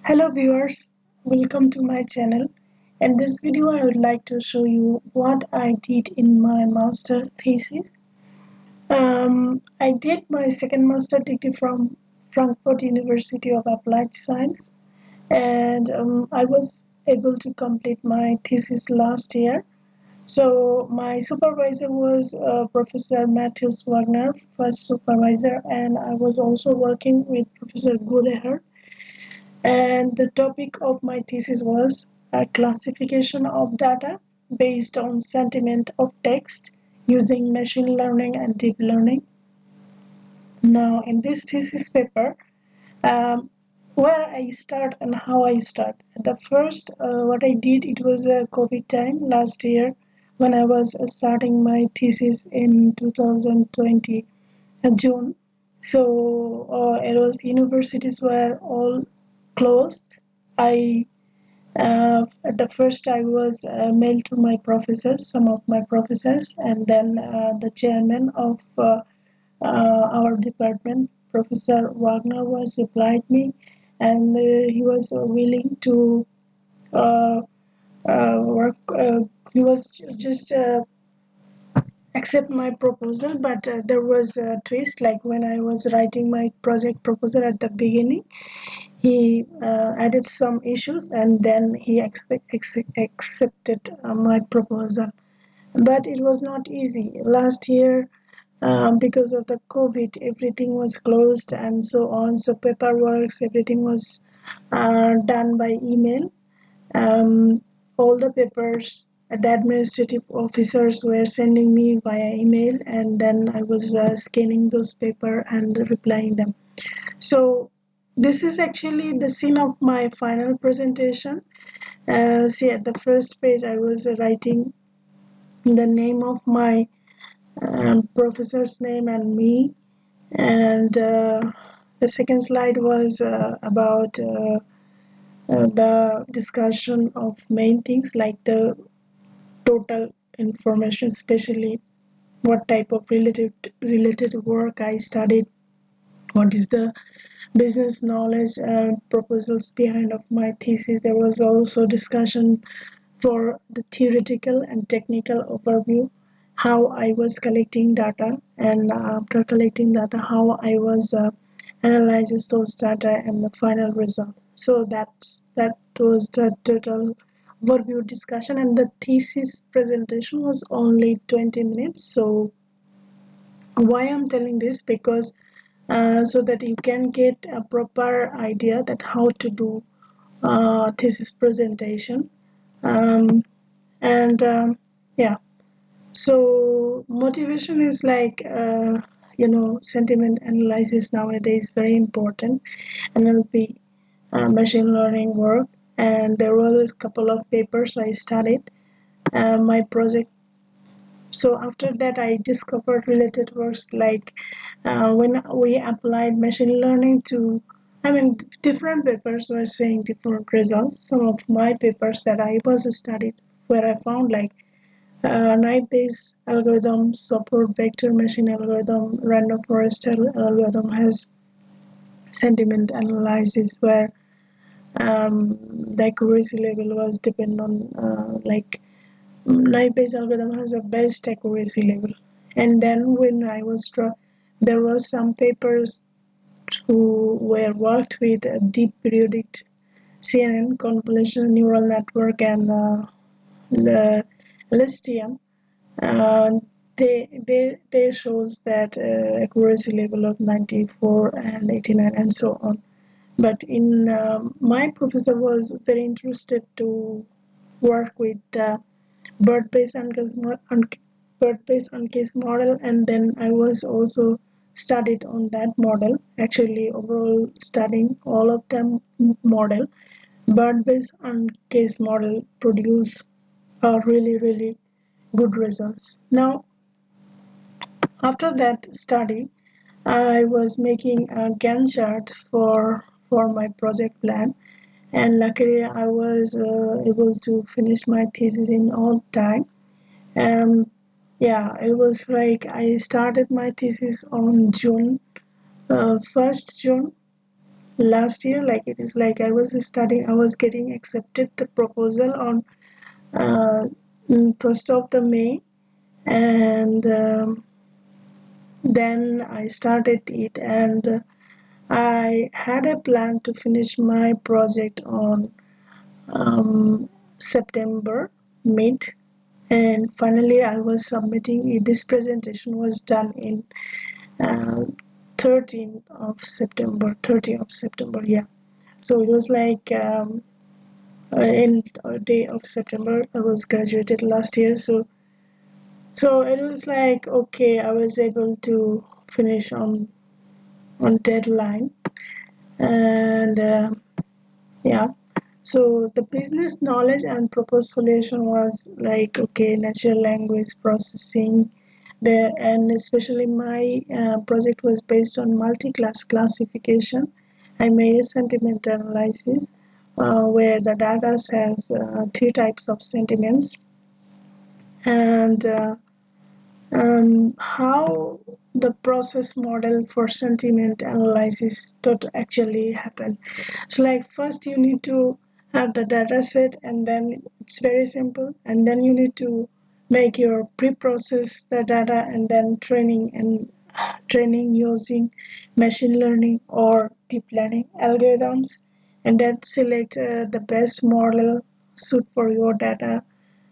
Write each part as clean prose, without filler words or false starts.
Hello viewers, welcome to my channel. In this video I would like to show you what I did in my master's thesis. I did my second master degree from Frankfurt University of Applied Science, and I was able to complete my thesis last year. So my supervisor was Professor Matthias Wagner, first supervisor, and I was also working with Professor Gudeher, and the topic of my thesis was a classification of data based on sentiment of text using machine learning and deep learning. Now, in this thesis paper, um, where I start and how I start. The first, what I did, it was a COVID time last year when I was starting my thesis in 2020 June. So it was universities were all closed. I At the first I was mailed to my professors, some of my professors, and then the chairman of our department, Professor Wagner, was replied me, and he was willing to uh, work. He was just accept my proposal, but there was a twist. Like when I was writing my project proposal at the beginning, he added some issues, and then he accepted my proposal. But it was not easy. Last year, because of the COVID, everything was closed and so on. So paperwork, everything was done by email. Um, all the papers, the administrative officers were sending me via email, and then I was scanning those paper and replying them. So this is actually the scene of my final presentation. See, at the first page, I was writing the name of my professor's name and me, and the second slide was about the discussion of main things like the total information, especially what type of related work I studied, what is the business knowledge and proposals behind of my thesis. There was also discussion for the theoretical and technical overview, how I was collecting data, and after collecting data, how I was analyzes those data and the final result. So that was the total overview discussion, and the thesis presentation was only 20 minutes. So why I'm telling this, because so that you can get a proper idea that how to do thesis presentation. Um, and yeah, so motivation is like sentiment analysis nowadays very important. NLP, machine learning work, and there were a couple of papers I studied. My project, so after that I discovered related works like when we applied machine learning to, I mean, different papers were saying different results. Some of my papers that I was studied, where I found like naive-Bayes algorithm, support vector machine algorithm, random forest algorithm has sentiment analysis, where the accuracy level was depend on like naive-Bayes algorithm has a best accuracy level. And then when I was there were some papers who were worked with a deep periodic CNN convolutional neural network and the LSTM. Uh, they shows that accuracy level of 94 and 89 and so on. But in my professor was very interested to work with the bird-based uncase model, and then I was also studied on that model. Actually, overall studying all of them model, bird-based uncase model produce really good results. Now, after that study, I was making a Gantt chart for my project plan, and luckily I was able to finish my thesis in on time. Yeah, it was like I started my thesis on June, 1st June, last year. Like it is like I was studying, I was getting accepted the proposal on uh, 1st of the May, and then I started it, and I had a plan to finish my project on September mid, and finally I was submitting it. This presentation was done in uh, 13th of September, 30th of September, yeah. So it was like in a day of September. I was graduated last year, so it was like okay, I was able to finish on deadline, and yeah. So the business knowledge and proposed solution was like okay, natural language processing there, and especially my project was based on multi-class classification. I made a sentiment analysis where the data has three types of sentiments, and how the process model for sentiment analysis to actually happen. So like first you need to have the data set, and then it's very simple, and then you need to make your pre-process the data, and then training using machine learning or deep learning algorithms, and then select the best model suit for your data.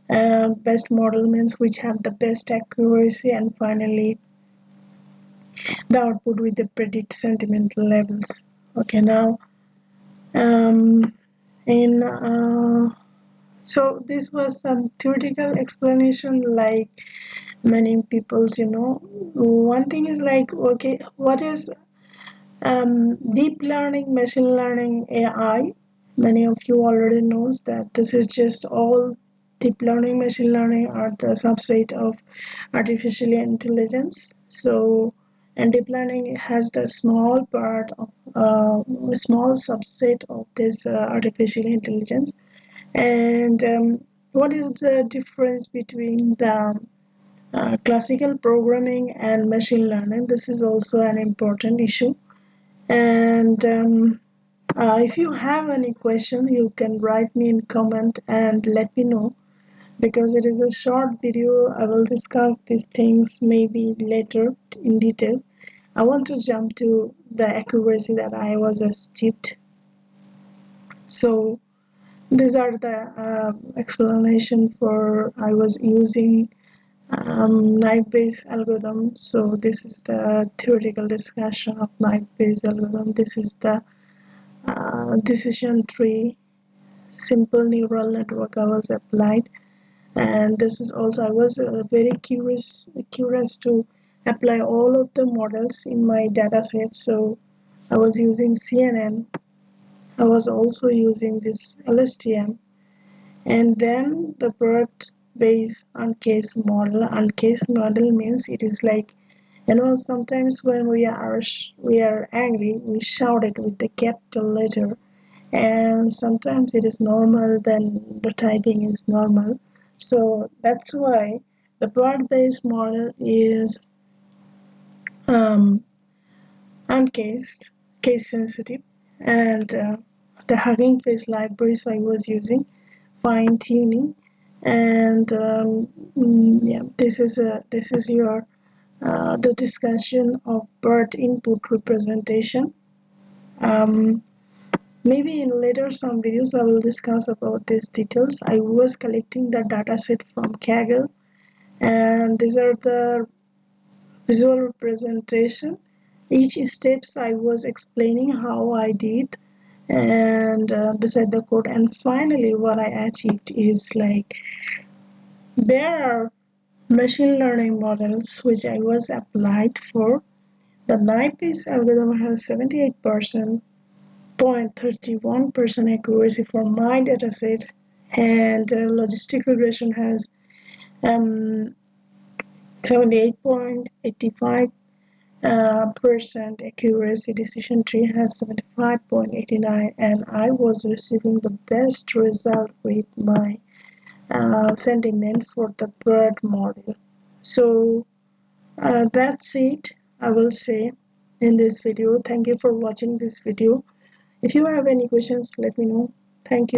Best model means which have the best accuracy, and finally the output with the predict sentimental levels. Okay, now um, in so this was some theoretical explanation, like many people's, one thing is like okay, what is deep learning, machine learning, AI. Many of you already knows that this is just all deep learning, machine learning are the subset of artificial intelligence. So, and deep learning has the small part of a small subset of this artificial intelligence. And what is the difference between the classical programming and machine learning? This is also an important issue. And if you have any question, you can write me in comment and let me know. Because it is a short video, I will discuss these things maybe later in detail. I want to jump to the accuracy that I was achieved. So these are the explanation for I was using knife-based algorithm. So this is the theoretical discussion of knife-based algorithm. This is the decision tree simple neural network I was applied, and this is also I was very curious to apply all of the models in my data set. So I was using CNN, I was also using this LSTM, and then the bird based on case model. And case model means it is like, sometimes when we are angry, we shout it with the capital letter, and sometimes it is normal, then the typing is normal. So that's why the broad-based model is um, uncased, case sensitive, and the Hugging Face libraries I was using, fine tuning, and yeah, this is your the discussion of bird input representation. Um, Maybe in later some videos I will discuss about these details. I was collecting the dataset from Kaggle, and these are the visual representation. Each steps I was explaining how I did, and beside the code. And finally, what I achieved is like there are machine learning models which I was applied for. The NIPES algorithm has 78%, 0.31% accuracy for my dataset, and logistic regression has 78.85 percent accuracy. Decision tree has 75.89, and I was receiving the best result with my sentiment for the bird model. So that's it, I will say in this video. Thank you for watching this video. If you have any questions, let me know. Thank you.